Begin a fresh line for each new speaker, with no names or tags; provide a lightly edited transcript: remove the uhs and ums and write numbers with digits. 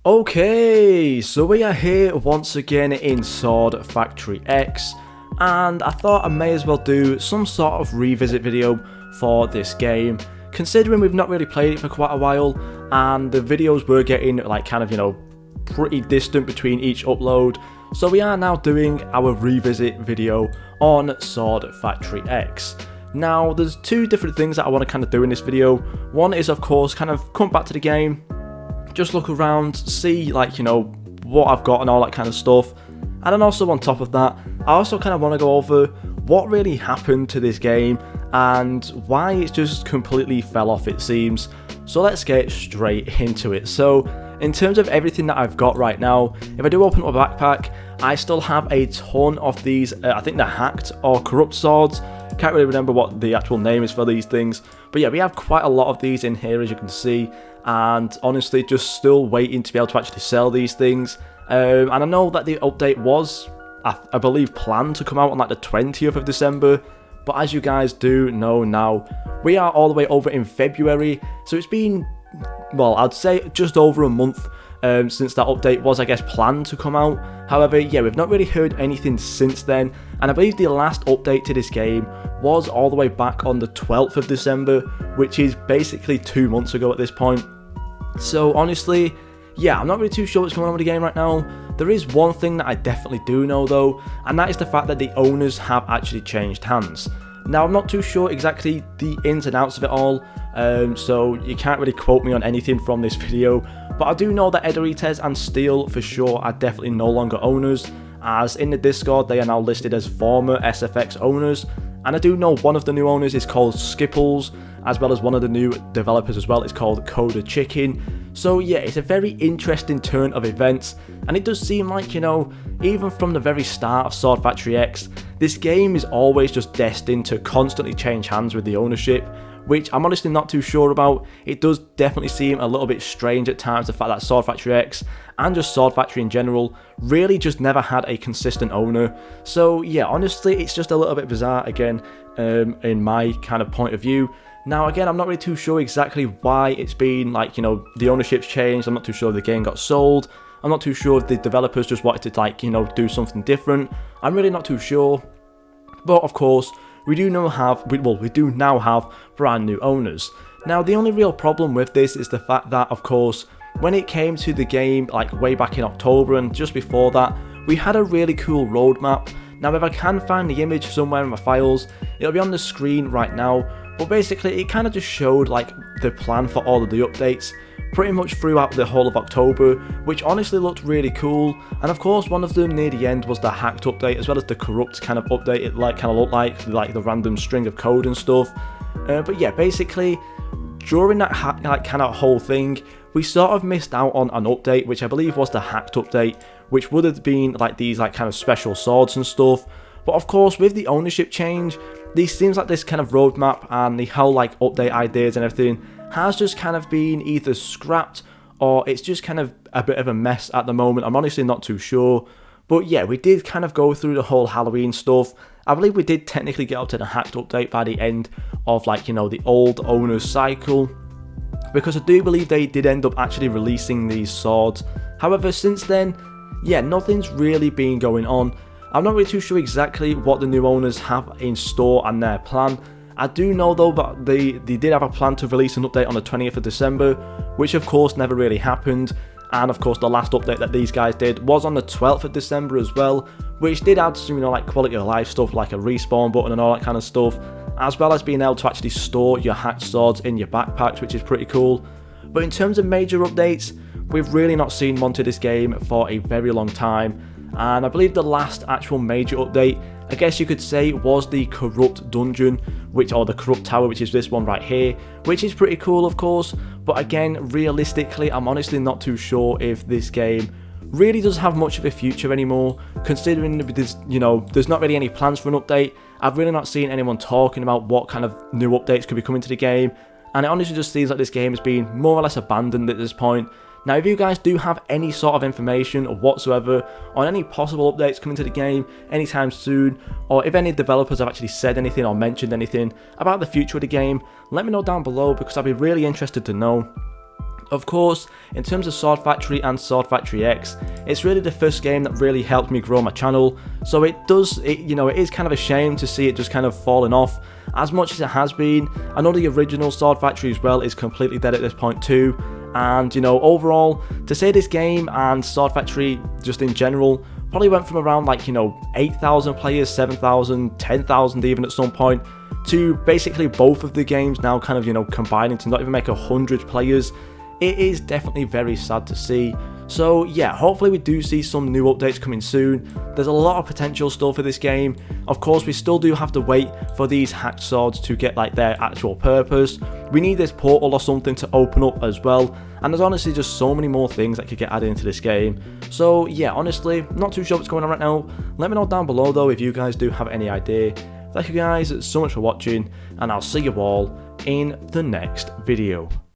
Okay, so we are here once again in Sword Factory X, and I thought I may as well do some sort of revisit video for this game, considering we've not really played it for quite a while, and the videos were getting pretty distant between each upload, so we are now doing our revisit video on Sword Factory X. Now, there's two different things that I want to kind of do in this video. One is, of course, kind of come back to the game, just look around, see what I've got and all that kind of stuff. And then also on top of that, I also kind of want to go over what really happened to this game and why it just completely fell off, it seems. So let's get straight into it. So in terms of everything that I've got right now, if I do open up my backpack, I still have a ton of these, I think they're hacked or corrupt swords. Can't really remember what the actual name is for these things. But yeah, we have quite a lot of these in here, as you can see. And honestly, just still waiting to be able to actually sell these things. And I know that the update was, I believe, planned to come out on like the 20th of December. But as you guys do know now, we are all the way over in February. So it's been, well, I'd say just over a month since that update was, I guess, planned to come out. However, yeah, we've not really heard anything since then. And I believe the last update to this game was all the way back on the 12th of December, which is basically 2 months ago at this point. So honestly, yeah, I'm not really too sure what's going on with the game right now. There is one thing that I definitely do know though, and that is the fact that the owners have actually changed hands. Now, I'm not too sure exactly the ins and outs of it all, so you can't really quote me on anything from this video, but I do know that Ederites and Steel for sure are definitely no longer owners, as in the Discord they are now listed as former SFX owners, and I do know one of the new owners is called Skipples, as well as one of the new developers as well is called Coda Chicken. So yeah, it's a very interesting turn of events, and it does seem like, even from the very start of Sword Factory X, this game is always just destined to constantly change hands with the ownership, which I'm honestly not too sure about. It does definitely seem a little bit strange at times, the fact that Sword Factory X, and just Sword Factory in general, really just never had a consistent owner. So yeah, honestly, it's just a little bit bizarre again, in my kind of point of view. Now again, I'm not really too sure exactly why it's been the ownership's changed. I'm not too sure if the game got sold. I'm not too sure if the developers just wanted to do something different. I'm really not too sure. But of course, we do now have brand new owners. Now the only real problem with this is the fact that, of course, when it came to the game way back in October and just before that, we had a really cool roadmap. Now if I can find the image somewhere in my files, it'll be on the screen right now. But basically, it kind of just showed the plan for all of the updates pretty much throughout the whole of October, which honestly looked really cool. And of course, one of them near the end was the hacked update, as well as the corrupt kind of update. It kind of looked like the random string of code and stuff. But yeah, basically, during that kind of whole thing, we sort of missed out on an update, which I believe was the hacked update, which would have been these kind of special swords and stuff. But of course, with the ownership change, these seems like this kind of roadmap and the whole update ideas and everything has just kind of been either scrapped or it's just kind of a bit of a mess at the moment. I'm honestly not too sure. But yeah, we did kind of go through the whole Halloween stuff. I believe we did technically get up to the hacked update by the end of the old owner's cycle, because I do believe they did end up actually releasing these swords. However, since then, yeah, nothing's really been going on. I'm not really too sure exactly what the new owners have in store and their plan. I do know though that they did have a plan to release an update on the 20th of December, which of course never really happened. And of course the last update that these guys did was on the 12th of December as well, which did add some quality of life stuff like a respawn button and all that kind of stuff, as well as being able to actually store your hacked swords in your backpacks, which is pretty cool. But in terms of major updates, we've really not seen one to this game for a very long time. And I believe the last actual major update, I guess you could say, was the corrupt dungeon, or the corrupt tower, which is this one right here, which is pretty cool of course. But again, realistically, I'm honestly not too sure if this game really does have much of a future anymore, considering there's not really any plans for an update. I've really not seen anyone talking about what kind of new updates could be coming to the game, and it honestly just seems like this game has been more or less abandoned at this point. Now, if you guys do have any sort of information whatsoever on any possible updates coming to the game anytime soon, or if any developers have actually said anything or mentioned anything about the future of the game, let me know down below, because I'd be really interested to know. Of course, in terms of Sword Factory and Sword Factory X, it's really the first game that really helped me grow my channel, so it is kind of a shame to see it just kind of falling off as much as it has been. I know the original Sword Factory as well is completely dead at this point too, and overall, to say this game and Sword Factory just in general probably went from around 8,000 players, 7,000, 10,000 even at some point, to basically both of the games now kind of combining to not even make 100 players. It is definitely very sad to see. So yeah, hopefully we do see some new updates coming soon. There's a lot of potential still for this game. Of course, we still do have to wait for these hacked swords to get their actual purpose. We need this portal or something to open up as well. And there's honestly just so many more things that could get added into this game. So yeah, honestly, not too sure what's going on right now. Let me know down below though if you guys do have any idea. Thank you guys so much for watching, and I'll see you all in the next video.